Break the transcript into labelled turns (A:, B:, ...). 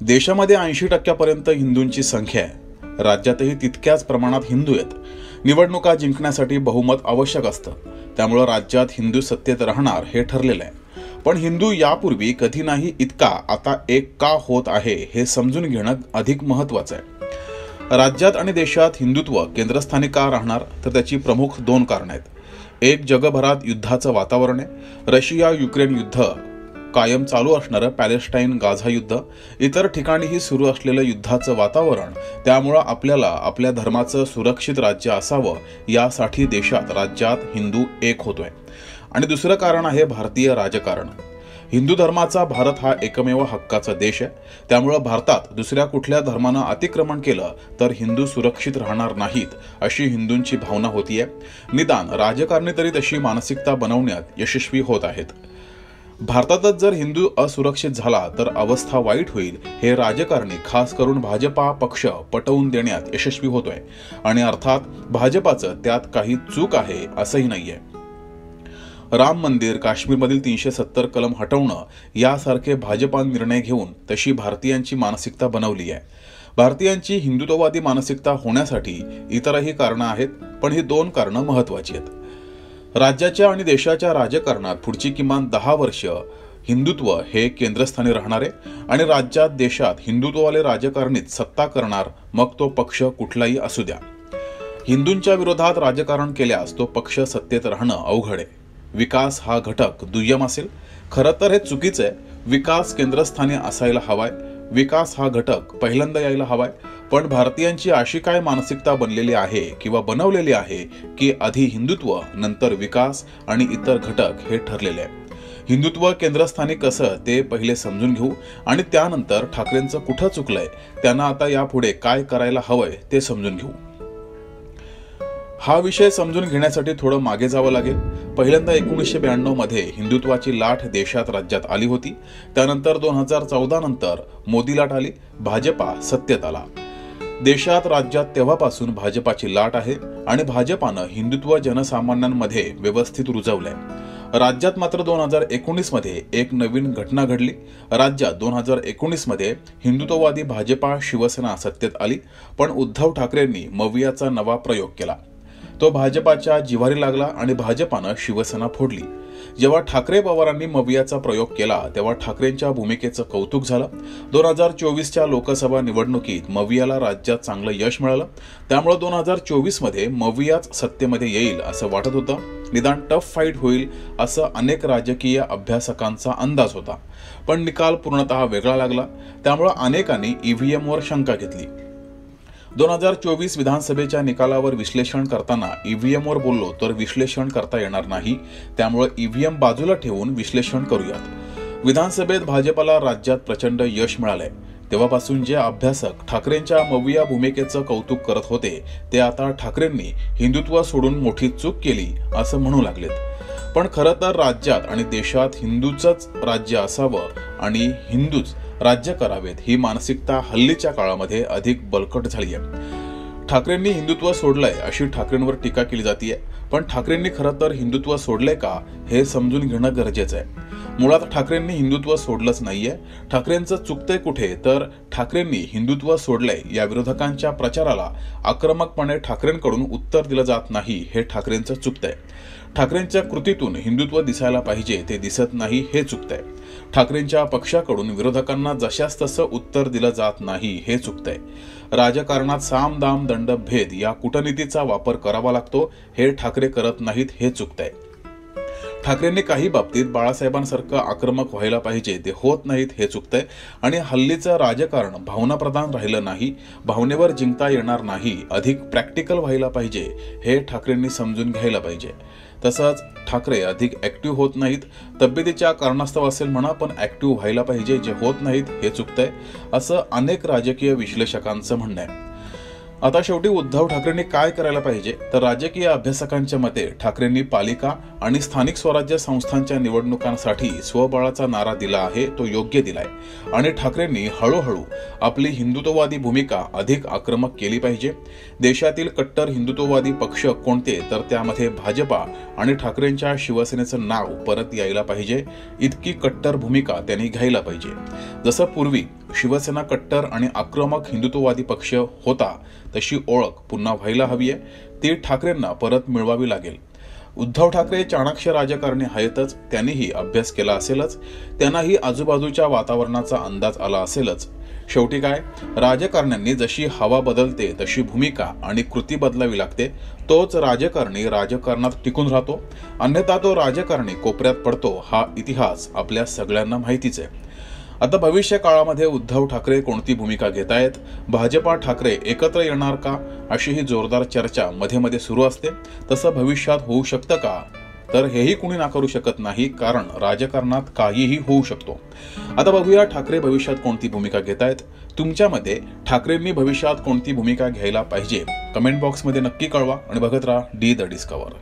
A: देशामध्ये 80% हिंदूंची संख्या आहे। राज्यातही तितक्याच प्रमाणात हिंदू आहेत। निवडणुका जिंकण्यासाठी बहुमत आवश्यक असतं, त्यामुळे राज्यात हिंदू सत्तेत राहणार हे ठरलेलं आहे। पण हिंदू यापूर्वी कधी नाही इतका आता एक का होत आहे हे समजून घेणं अधिक महत्त्वाचं आहे। राज्यात आणि देशात हिंदुत्व केंद्रस्थानी का राहणार, तर त्याची प्रमुख दोन कारणं आहेत। एक, जगभरात युद्धाचं वातावरण आहे। रशिया युक्रेन युद्ध, कायम चालू असणारं पॅलेस्टाईन गाझा युद्ध, इतर ठिकाणीही सुरू असलेलं युद्धाचं वातावरण, त्यामुळे आपल्याला आपल्या धर्माचं सुरक्षित राज्य असावं यासाठी देशात राज्यात हिंदू एक होतोय। आणि दुसरं कारण आहे भारतीय राजकारण। हिंदू धर्माचा भारत हा एकमेव हक्काचा देश आहे, त्यामुळे भारतात दुसऱ्या कुठल्या धर्मानं अतिक्रमण केलं तर हिंदू सुरक्षित राहणार नाहीत अशी हिंदूंची भावना होतीये। निदान राजकारणी तरी तशी मानसिकता बनवण्यात यशस्वी होत आहेत। भारतातच जर हिंदू असुरक्षित झाला तर अवस्था वाईट होईल हे राजकारणी, खास करून भाजपा पक्ष पटवून देण्यात यशस्वी होतोय। आणि अर्थात भाजपाचं त्यात काही चूक आहे असंही नाहीये। राम मंदिर, काश्मीरमधील 370 कलम हटवणं यासारखे भाजपा निर्णय घेऊन तशी भारतीयांची मानसिकता बनवली आहे। भारतीयांची हिंदुत्ववादी मानसिकता होण्यासाठी इतरही कारणं आहेत, पण ही दोन कारणं महत्त्वाची आहेत। राज्याच्या आणि देशाच्या राजकारणात पुढची किमान 10 वर्ष हिंदुत्व हे केंद्रस्थानी राहणार आहे आणि राज्यात देशात हिंदुत्ववाले राजकारणीच सत्ता करणार, मग तो पक्ष कुठलाही असू द्या। हिंदूंच्या विरोधात राजकारण केल्यास तो पक्ष सत्तेत राहणं अवघड आहे। विकास हा घटक दुय्यम असेल, खरं तर हे चुकीचं आहे। विकास केंद्रस्थानी असायला हवाय, विकास हा घटक पहिल्यांदा यायला हवाय। पण भारतीयांची अशी काय मानसिकता बनलेली आहे किंवा बनवलेली आहे की आधी हिंदुत्व नंतर विकास आणि इतर घटक हे ठरलेले आहे। हिंदुत्व केंद्रस्थानी कसं ते पहिले समजून घेऊ आणि त्यानंतर ठाकरेंचं कुठं चुकलंय, त्यांना आता यापुढे काय करायला हवंय ते समजून घेऊ। हा विषय समजून घेण्यासाठी थोडं मागे जावं लागेल। पहिल्यांदा 1992 मध्ये हिंदुत्वाची लाट देशात राज्यात आली होती। त्यानंतर 2014 नंतर मोदी लाट आली, भाजपा सत्तेत आला। देशात राज्यात तेव्हापासून भाजपाची लाट आहे आणि भाजपानं हिंदुत्व जनसामान्यांमध्ये व्यवस्थित रुजवलंय। राज्यात मात्र 2019 मध्ये एक नवीन घटना घडली। राज्यात 2019 मध्ये हिंदुत्ववादी भाजपा शिवसेना सत्तेत आली, पण उद्धव ठाकरेंनी मवियाचा नवा प्रयोग केला। तो भाजपाच्या जिव्हारी लागला आणि भाजपानं शिवसेना फोडली। जेव्हा ठाकरे पवारांनी मवियाचा प्रयोग केला तेव्हा ठाकरेंच्या भूमिकेचं कौतुक झालं। 2024च्या लोकसभा निवडणुकीत मवियाला राज्यात चांगलं यश मिळालं, त्यामुळे 2024 मध्ये मवियाच सत्तेमध्ये येईल असं वाटत होतं। निदान टफ फाईट होईल असं अनेक राजकीय अभ्यासकांचा अंदाज होता, पण निकाल पूर्णतः वेगळा लागला। त्यामुळे अनेकांनी ईव्हीएमवर शंका घेतली। 2024 विधानसभेच्या निकालावर विश्लेषण करताना ईव्हीएमवर बोललो तर विश्लेषण करता येणार नाही, त्यामुळे ईव्हीएम बाजूला ठेवून विश्लेषण करूयात। विधानसभेत भाजपला राज्यात प्रचंड यश मिळालंय। तेव्हापासून जे अभ्यासक ठाकरेंच्या मविया भूमिकेचं कौतुक करत होते ते आता ठाकरेंनी हिंदुत्व सोडून मोठी चूक केली असं म्हणू लागलेत। पण खरं तर राज्यात आणि देशात हिंदूचंच राज्य असावं आणि हिंदूच राज्य करावेत ही मानसिकता हल्लीच्या काळामध्ये अधिक बळकट झाली आहे। ठाकरेंनी हिंदुत्व सोडलंय अशी ठाकरेंवर टीका केली जाते, पण ठाकरेंनी खरं तर हिंदुत्व सोडलंय का हे समजून घेणं गरजेचं आहे। मुळात ठाकरेंनी हिंदुत्व सोडलंच नाहीये। ठाकरेंचं चुकतंय कुठे, तर ठाकरेंनी हिंदुत्व सोडलंय या विरोधकांच्या प्रचाराला आक्रमकपणे ठाकरेंकडून उत्तर दिलं जात नाही हे ठाकरेंचं चुकतंय। ठाकरेंच्या कृतीतून हिंदुत्व दिसायला पाहिजे ते दिसत नाही हे चुकतंय। ठाकरेंच्या पक्षाकडून विरोधकांना जशास तसं उत्तर दिलं जात नाही हे चुकतंय। राजकारणात साम दाम दंड भेद या कूटनीतीचा वापर करावा लागतो हे ठाकरे करत नाहीत हे चुकतंय। ठाकरेंनी काही बाबतीत बाळासाहेबांसारखं आक्रमक व्हायला पाहिजे ते होत नाहीत हे चुकतंय। आणि हल्लीचं राजकारण भावनाप्रधान राहिलं नाही, भावनेवर जिंकता येणार नाही, अधिक प्रॅक्टिकल व्हायला पाहिजे हे ठाकरेंनी समजून घ्यायला पाहिजे। तसंच ठाकरे अधिक ऍक्टिव्ह होत नाहीत, तब्येतीच्या कारणास्तव असेल म्हणा, पण ऍक्टिव्ह व्हायला पाहिजे जे होत नाहीत हे चुकतंय असं अनेक राजकीय विश्लेषकांचं म्हणणं आहे। आता शेवटी उद्धव ठाकरेंनी काय करायला पाहिजे, तर राजकीय अभ्यासकांच्या मते ठाकरेंनी पालिका आणि स्थानिक स्वराज्य संस्थांच्या निवडणुकांसाठी स्वबळाचा नारा दिला आहे, तो योग्य दिलाय। आणि ठाकरेंनी हळूहळू आपली हिंदुत्ववादी भूमिका अधिक आक्रमक केली पाहिजे। देशातील कट्टर हिंदुत्ववादी पक्ष कोणते, तर त्यामध्ये भाजपा आणि ठाकरेंच्या शिवसेनेचं नाव परत यायला पाहिजे, इतकी कट्टर भूमिका त्यांनी घ्यायला पाहिजे। जसं पूर्वी शिवसेना कट्टर आणि आक्रमक हिंदुत्ववादी पक्ष होता तशी ओळख पुन्हा व्हायला हवी आहे, ती ठाकरेंना परत मिळवावी लागेल। उद्धव ठाकरे चाणक्य राजकारणी आहेतच, त्यांनीही अभ्यास केला असेलच, त्यांनाही आजूबाजूच्या वातावरणाचा अंदाज आला असेलच। शेवटी काय, राजकारण्यांनी जशी हवा बदलते तशी भूमिका आणि कृती बदलावी लागते। तोच राजकारणी राजकारणात टिकून राहतो, अन्यथा तो राजकारणी कोपऱ्यात पडतो, हा इतिहास आपल्या सगळ्यांना माहितीच आहे। आता भविष्य काळामध्ये उद्धव ठाकरे कोणती भूमिका घेतायत, भाजपा ठाकरे एकत्र येणार का, अशी ही जोरदार चर्चा मध्ये मध्ये सुरू असते। तसं भविष्यात होऊ शकतं का, तर हेही कुणी नाकारू शकत नाही, कारण राजकारणात काहीही होऊ शकतो। आता बघूया ठाकरे भविष्यात कोणती भूमिका घेतायत। तुमच्या मते ठाकरेंनी भविष्यात कोणती भूमिका घ्यायला पाहिजे, कमेंट बॉक्समध्ये नक्की कळवा आणि बघत राहा डी द डिस्कवर।